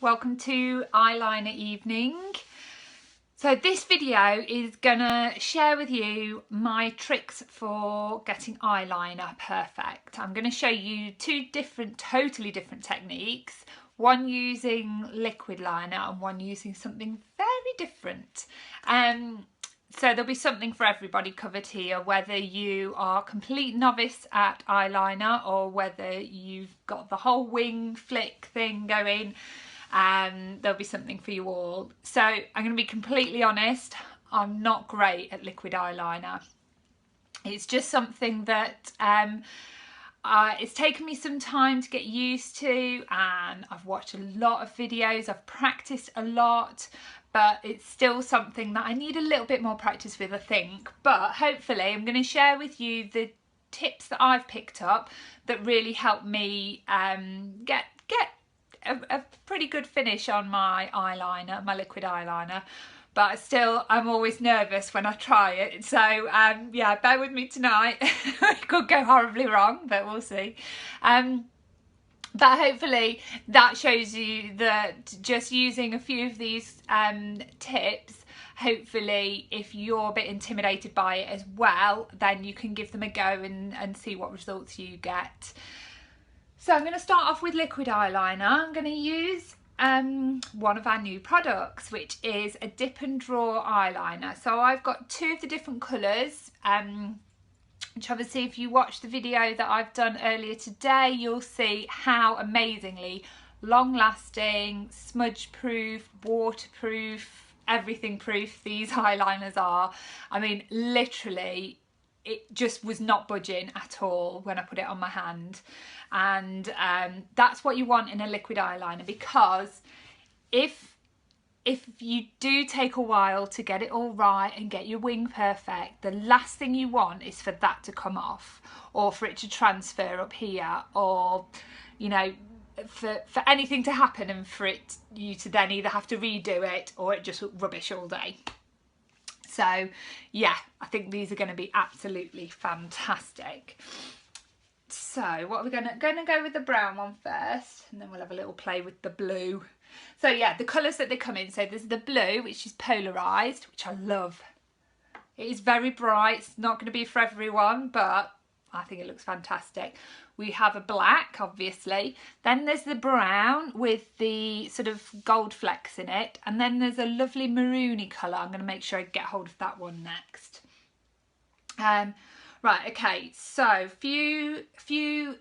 Welcome to eyeliner evening. So this video is gonna share with you my tricks for getting eyeliner perfect. I'm gonna show you two totally different techniques, one using liquid liner and one using something very different. So there'll be something for everybody covered here, whether you are a complete novice at eyeliner or whether you've got the whole wing flick thing going. There'll be something for you all. So I'm going to be completely honest, I'm not great at liquid eyeliner. It's just something that it's taken me some time to get used to, and I've watched a lot of videos, I've practiced a lot, but it's still something that I need a little bit more practice with, I think. But hopefully I'm going to share with you the tips that I've picked up that really help me get a pretty good finish on my eyeliner, my liquid eyeliner. But still, I'm always nervous when I try it. So yeah, bear with me tonight. It could go horribly wrong, but we'll see. But hopefully that shows you that just using a few of these tips, hopefully if you're a bit intimidated by it as well, then you can give them a go and see what results you get. So I'm going to start off with liquid eyeliner. I'm going to use one of our new products, which is a dip and draw eyeliner. So I've got two of the different colours, which obviously if you watch the video that I've done earlier today, you'll see how amazingly long lasting, smudge proof, waterproof, everything proof these eyeliners are. I mean, literally, it just was not budging at all when I put it on my hand. And that's what you want in a liquid eyeliner, because if you do take a while to get it all right and get your wing perfect, the last thing you want is for that to come off, or for it to transfer up here, or you know, for anything to happen and for you to then either have to redo it or it just look rubbish all day. So yeah, I think these are going to be absolutely fantastic. So what are we going to go with the brown one first, and then we'll have a little play with the blue. So yeah, the colours that they come in. So there's the blue, which is polarised, which I love. It is very bright. It's not going to be for everyone, but I think it looks fantastic. We have a black, obviously. Then there's the brown with the sort of gold flecks in it. And then there's a lovely maroony colour. I'm going to make sure I get hold of that one next. Right, okay, so few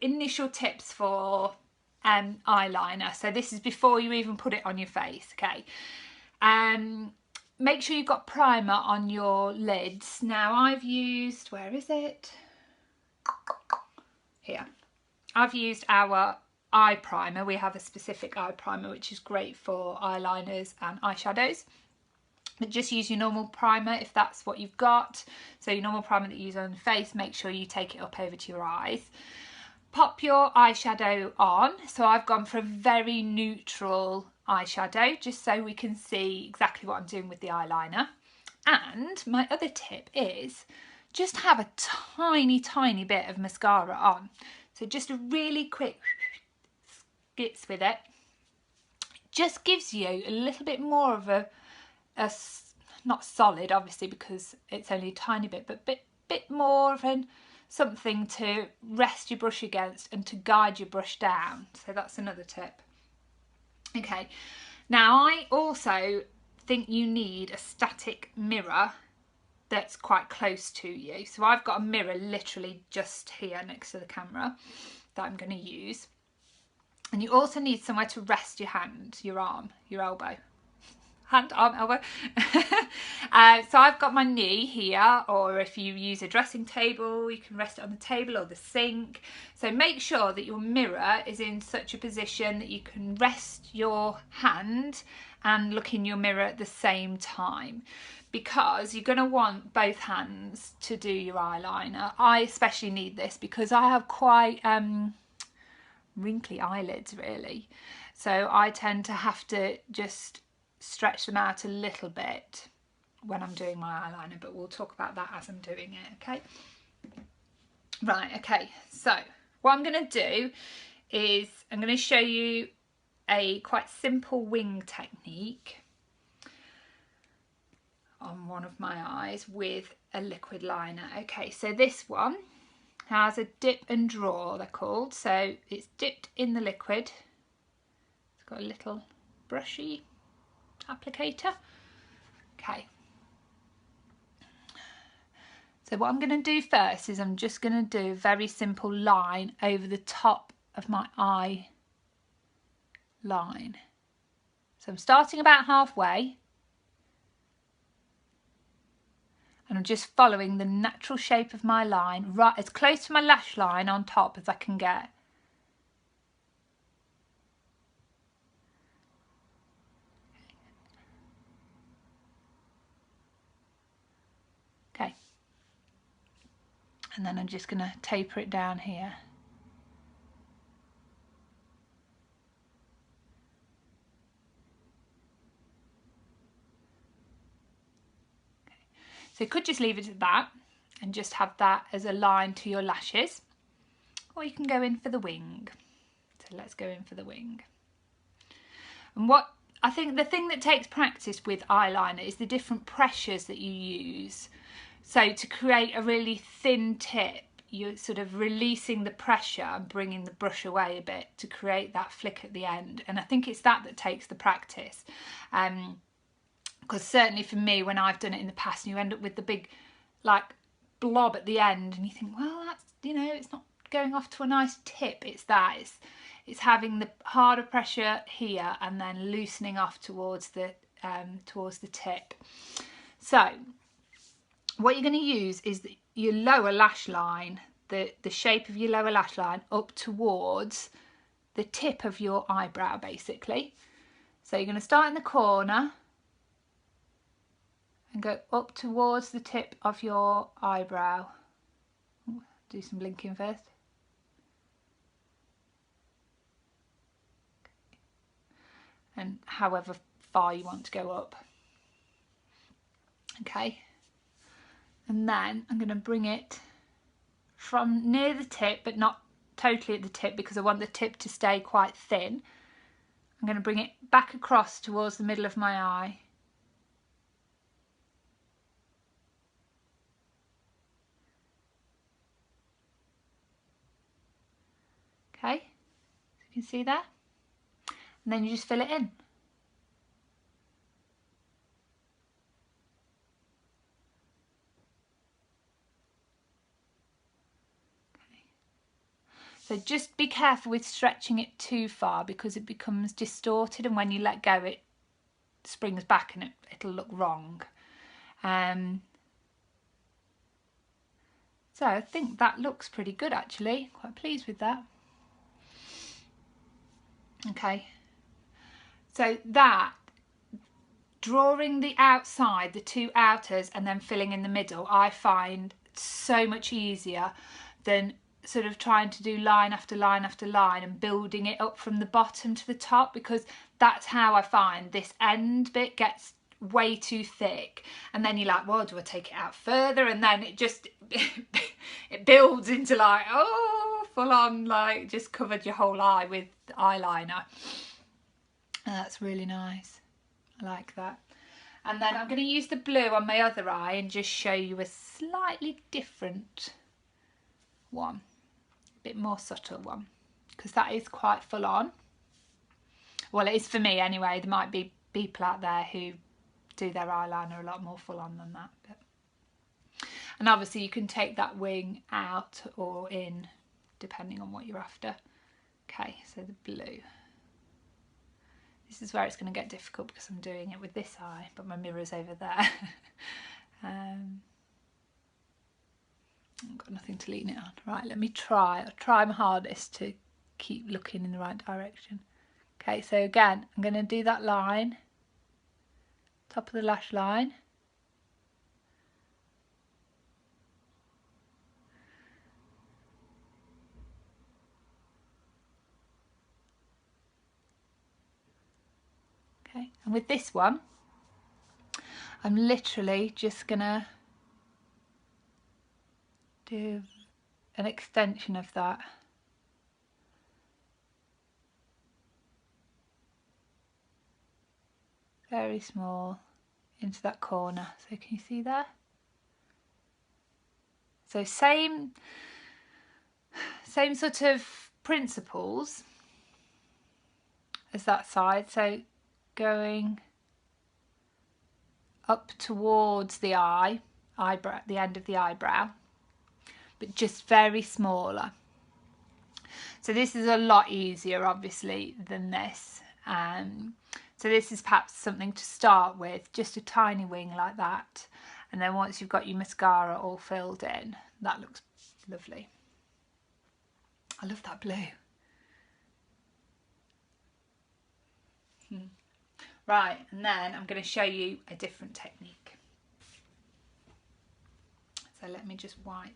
initial tips for eyeliner. So this is before you even put it on your face, okay? Make sure you've got primer on your lids. Now I've used, where is it? Here. I've used our eye primer. We have a specific eye primer which is great for eyeliners and eyeshadows. But just use your normal primer if that's what you've got. So your normal primer that you use on the face, make sure you take it up over to your eyes. Pop your eyeshadow on. So I've gone for a very neutral eyeshadow, just so we can see exactly what I'm doing with the eyeliner. And my other tip is just have a tiny bit of mascara on. So just a really quick skips with it. Just gives you a little bit more of a not solid, obviously, because it's only a tiny bit, but bit more of something to rest your brush against and to guide your brush down. So that's another tip. Okay, now I also think you need a static mirror that's quite close to you. So I've got a mirror literally just here next to the camera that I'm going to use. And you also need somewhere to rest your hand, your arm, your elbow. Hand, arm, elbow. So I've got my knee here, or if you use a dressing table, you can rest it on the table or the sink. So make sure that your mirror is in such a position that you can rest your hand and look in your mirror at the same time, because you're going to want both hands to do your eyeliner. I especially need this because I have quite wrinkly eyelids, really. So I tend to have to just stretch them out a little bit when I'm doing my eyeliner, but we'll talk about that as I'm doing it, okay? Right, okay, so what I'm going to do is I'm going to show you a quite simple wing technique on one of my eyes with a liquid liner. Okay, so this one has a dip and draw, they're called. So it's dipped in the liquid. It's got a little brushy applicator. Okay. So what I'm going to do first is I'm just going to do a very simple line over the top of my eye line. So I'm starting about halfway and I'm just following the natural shape of my line right as close to my lash line on top as I can get. Okay. And then I'm just going to taper it down here. Okay. So you could just leave it at that and just have that as a line to your lashes, or you can go in for the wing. So let's go in for the wing. And what I think the thing that takes practice with eyeliner is the different pressures that you use. So to create a really thin tip, you're sort of releasing the pressure and bringing the brush away a bit to create that flick at the end. And I think it's that takes the practice. Because certainly for me, when I've done it in the past, you end up with the big like blob at the end and you think, well, that's, you know, it's not going off to a nice tip. It's that. It's having the harder pressure here and then loosening off towards the tip. So what you're going to use is your lower lash line, the shape of your lower lash line up towards the tip of your eyebrow, basically. So you're going to start in the corner and go up towards the tip of your eyebrow. Do some blinking first. And however far you want to go up. Okay. And then I'm going to bring it from near the tip, but not totally at the tip because I want the tip to stay quite thin. I'm going to bring it back across towards the middle of my eye. Okay, you can see that. And then you just fill it in. So just be careful with stretching it too far because it becomes distorted, and when you let go it springs back and it'll look wrong. So I think that looks pretty good actually, quite pleased with that. Okay, so that, drawing the outside, the two outers and then filling in the middle, I find so much easier than sort of trying to do line after line after line and building it up from the bottom to the top, because that's how I find this end bit gets way too thick and then you're like, well, do I take it out further? And then it just it builds into like, oh, full on, like just covered your whole eye with eyeliner. And that's really nice. I like that. And then I'm going to use the blue on my other eye and just show you a slightly different one, a bit more subtle one, because that is quite full on. Well, it is for me anyway. There might be people out there who do their eyeliner a lot more full on than that. But... And obviously you can take that wing out or in depending on what you're after. Okay, so the blue. This is where it's going to get difficult because I'm doing it with this eye, but my mirror's over there. I've got nothing to lean it on. Right, let me try. I'll try my hardest to keep looking in the right direction. Okay, so again, I'm going to do that line, top of the lash line. Okay, and with this one, I'm literally just gonna do an extension of that. very small into that corner. So can you see there? So same sort of principles as that side. So going up towards the eyebrow, the end of the eyebrow, but just very smaller. So this is a lot easier obviously than this. So this is perhaps something to start with, just a tiny wing like that, and then once you've got your mascara all filled in, that looks lovely. I love that blue. Right, and then I'm going to show you a different technique. So let me just wipe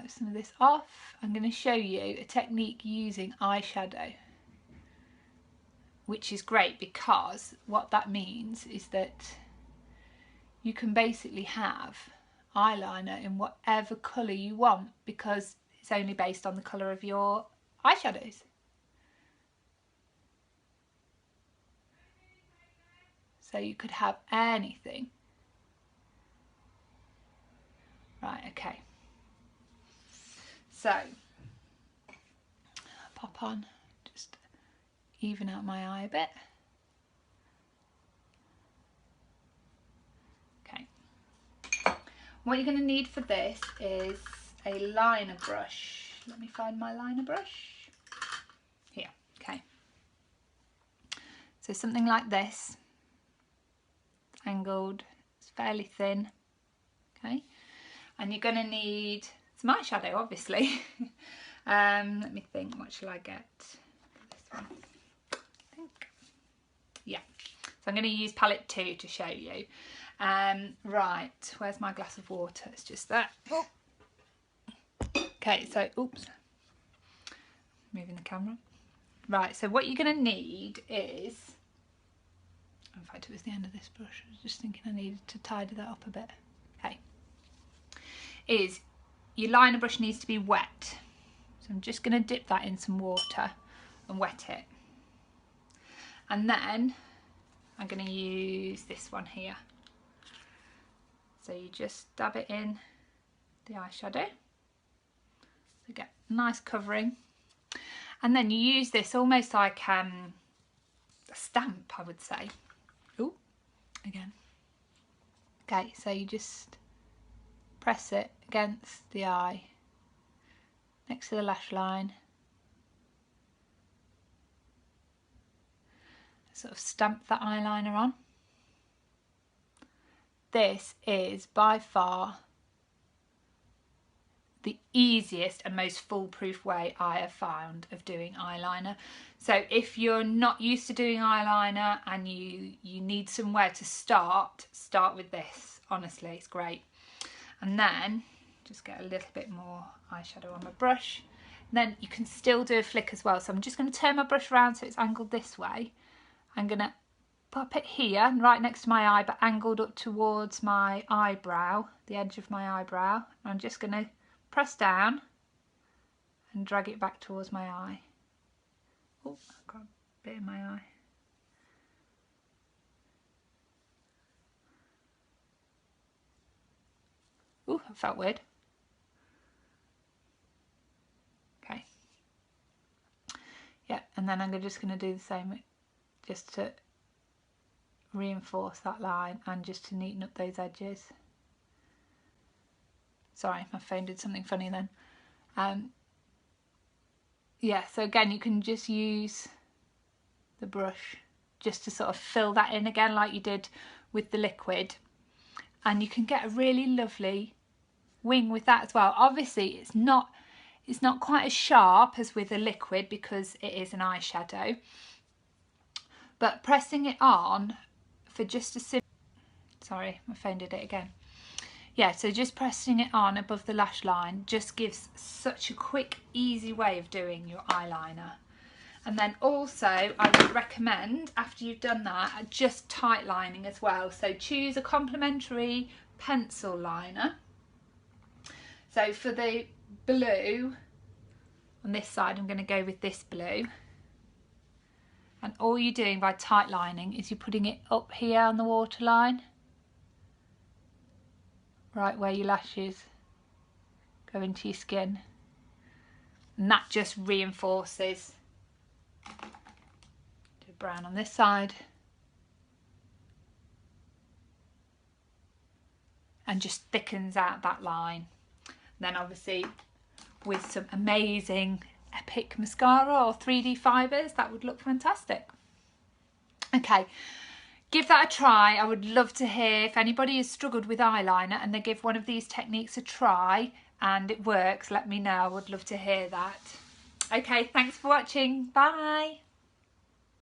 some of this off. I'm going to show you a technique using eyeshadow, which is great because what that means is that you can basically have eyeliner in whatever colour you want because it's only based on the colour of your eyeshadows. So you could have anything. Right, okay. So, pop on, just even out my eye a bit. Okay. What you're going to need for this is a liner brush. Let me find my liner brush. Here, okay. So something like this. Angled, it's fairly thin, okay, and you're going to need some eyeshadow obviously. Let me think, what shall I get? This one, I think, yeah, so I'm going to use palette 2 to show you. Right, where's my glass of water? It's just that. Oh. Okay, so oops, moving the camera. Right, so what you're going to need is, in fact it was the end of this brush, I was just thinking I needed to tidy that up a bit. Okay, is your liner brush needs to be wet. So I'm just going to dip that in some water and wet it. And then I'm going to use this one here. So you just dab it in the eyeshadow to get a nice covering. And then you use this almost like a stamp, I would say. Ooh, again. Okay, so you just press it against the eye, next to the lash line. Sort of stamp that eyeliner on. This is by far the easiest and most foolproof way I have found of doing eyeliner. So if you're not used to doing eyeliner and you need somewhere to start with this. Honestly, it's great. And then just get a little bit more eyeshadow on my brush. And then you can still do a flick as well. So I'm just going to turn my brush around so it's angled this way. I'm going to pop it here, right next to my eye, but angled up towards my eyebrow, the edge of my eyebrow. I'm just going to press down and drag it back towards my eye. Oh, I've got a bit in my eye. Oh, that felt weird. Okay. Yeah, and then I'm just going to do the same, just to reinforce that line and just to neaten up those edges. Sorry, my phone did something funny then. Yeah, so again you can just use the brush just to sort of fill that in again like you did with the liquid, and you can get a really lovely wing with that as well. Obviously it's not quite as sharp as with a liquid because it is an eyeshadow, but pressing it on for just a simple, sorry, my phone did it again. Yeah, so just pressing it on above the lash line just gives such a quick, easy way of doing your eyeliner. And then also I would recommend, after you've done that, just tight lining as well. So choose a complimentary pencil liner. So for the blue on this side, I'm going to go with this blue. And all you're doing by tight lining is you're putting it up here on the waterline, right where your lashes go into your skin. And that just reinforces. Do brown on this side. And just thickens out that line. Then obviously with some amazing epic mascara or 3D fibres, that would look fantastic. Okay, give that a try. I would love to hear if anybody has struggled with eyeliner and they give one of these techniques a try and it works, let me know. I would love to hear that. Okay, thanks for watching. Bye.